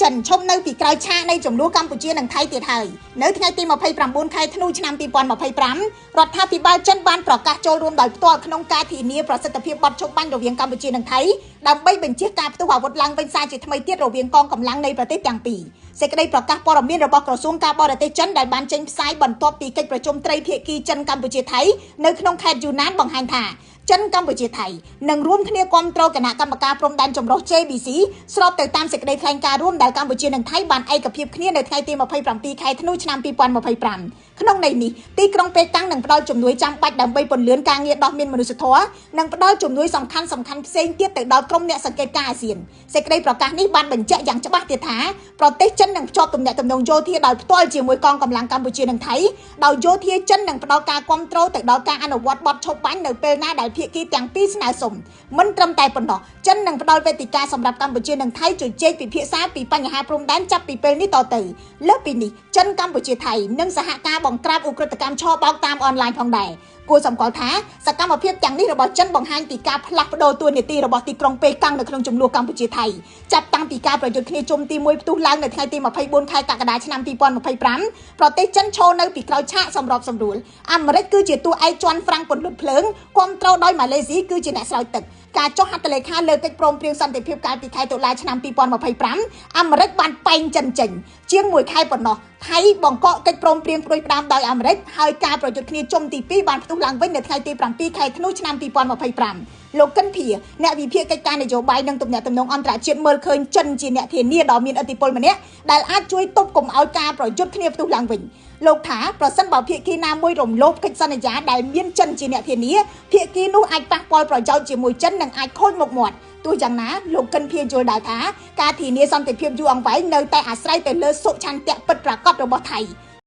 ចិនឈប់នៅពីក្រោយឆាកនៃចំនួនកម្ពុជានិងថៃទៀតហើយនៅថ្ងៃទី29ខែធ្នូឆ្នាំ2025រដ្ឋាភិបាលចិនបានប្រកាសចូលរួមដោយផ្ទាល់ក្នុងការធានាប្រសិទ្ធភាពបទឈប់បាញ់រវាងកម្ពុជានិងថៃដើម្បីបញ្ជាការផ្ទុះអាវុធឡើងវិញសារជាថ្មីទៀតរវាងកងកម្លាំងនៃប្រទេសទាំងពីរសេចក្តីប្រកាសព័ត៌មានរបស់ក្រសួងការបរទេសចិនដែលបានចេញផ្សាយបន្ទាប់ពីកិច្ចប្រជុំត្រីភាគីចិនកម្ពុជាថៃនៅក្នុងខេត្តយូណានបង្ហាញថាចិនកម្ពុជាថៃនឹងរួមគ្នាគ្រប់គ្រងគណៈកម្មការព្រំដែនចម្រុះ JBC ស្របទៅតាមសេចក្តីថ្លែងការណ៍រួមដែលកម្ពុជានិងថៃបានឯកភាពគ្នានៅថ្ងៃទី27ខែធ្នូឆ្នាំ2025ក្នុងន័យនេះទីក្រុងប៉េកាំងនឹងផ្ដល់ជំនួយចាំបាច់ដើម្បីពន្លឿនការងារដោះមានមនុស្សធម៌និងផ្ដល់ជំនួយសំខាន់ផ្សេងទៀតទៅដល់ក្រុមអ្នកសង្កេតការណ៍អាស៊ានសេចក្តីប្រកាសនេះបានបញ្ជាក់យ៉ាងច្បាស់ទៀតថាប្រទេសចិននឹងភ្ជាប់ទំនាក់ទំនងយោធាដោយផ្ទាល់ជាមួយកងកម្លាំងកម្ពុជានិងថៃដោយយោធាចិននឹងផ្ដល់ការគាំទ្រទៅដល់ការអនុវត្តបទឈប់បាញ់នៅពេលណាដែលភាគីទាំងពីរស្នើសុំមិនត្រឹមតែប៉ុណ្ណោះចិននឹងផ្ដល់វេទិកាសម្រាប់កម្ពុជានិងថៃជជែកពិភាក្សាពីបញ្ហាព្រំដែនចាប់ពីពេលនេះតទៅលើសពីនេះចិនកម្ពុជាថៃនឹងសហការបង្ក្រាបឧក្រិដ្ឋកម្មឆបោកតាមអនឡាញផងដែរគួរសម្គាល់ថាសកម្មភាពទាំងនេះរបស់ចិនបង្ហាញពីការផ្លាស់ប្ដូរតួនាទីរបស់ទីក្រុងប៉េកាំងនៅក្នុងចំនួនកម្ពុជាថៃចាប់តាំងពីការប្រយុទ្ធគ្នាជុំទី1ផ្ទុះឡើងនៅថ្ងៃទី24ខែកក្កដាឆ្នាំ2025ប្រទេសចិនឈរនៅពីក្រោយឆាកសម្របសម្រួលអាមេរិកគឺជាតួឯកជាន់ហ្វ្រាំងពន្លត់ភ្លើងគាំទ្រដោយម៉ាឡេស៊ីគឺជាអ្នកស្រោចទឹកការចុះហត្ថលេខាលើកិច្ចព្រមព្រៀងសន្តិភាពកាលពីខែតុលាឆ្នាំ2025អាមេរិកបានបែងចិនចេញជាង1ខែប៉ុណ្ណោះថៃបង្កកកិច្ចព្រមព្រៀងផ្ដួចផ្ដើមដោយអាមេរិកហើយការប្រយុទ្ធគ្នាជុំទី2បានផ្ទុះឡើងវិញនៅថ្ងៃទី7ខែធ្នូឆ្នាំ2025លោកកិនភីអ្នកវិភាគកិច្ចការនយោបាយនិងទំនាក់ទំនងអន្តរជាតិមើលឃើញចិនជាអ្នកធានាដ៏មានឥទ្ធិពលម្នាក់ដែលអាចជួយទប់កុំឲ្យការប្រយុទ្ធគ្នាផ្ទុះឡើងវិញលោកថាប្រសិនបើភាគីណាមួយរំលោភកិច្ចសន្យាដែលមានចិនជាអ្នកធានាភាគីនោះអាចប៉ះពាល់ប្រយោជន៍ជាមួយចិននិងអាចខូចមុខមាត់ទោះយ៉ាងណាលោកកិនភីយល់ដែរថាការធានាសន្តិភាពយូរអង្វែងនៅតែអាស្រ័យទៅលើសុឆន្ទៈពិតប្រាកដរបស់ថៃ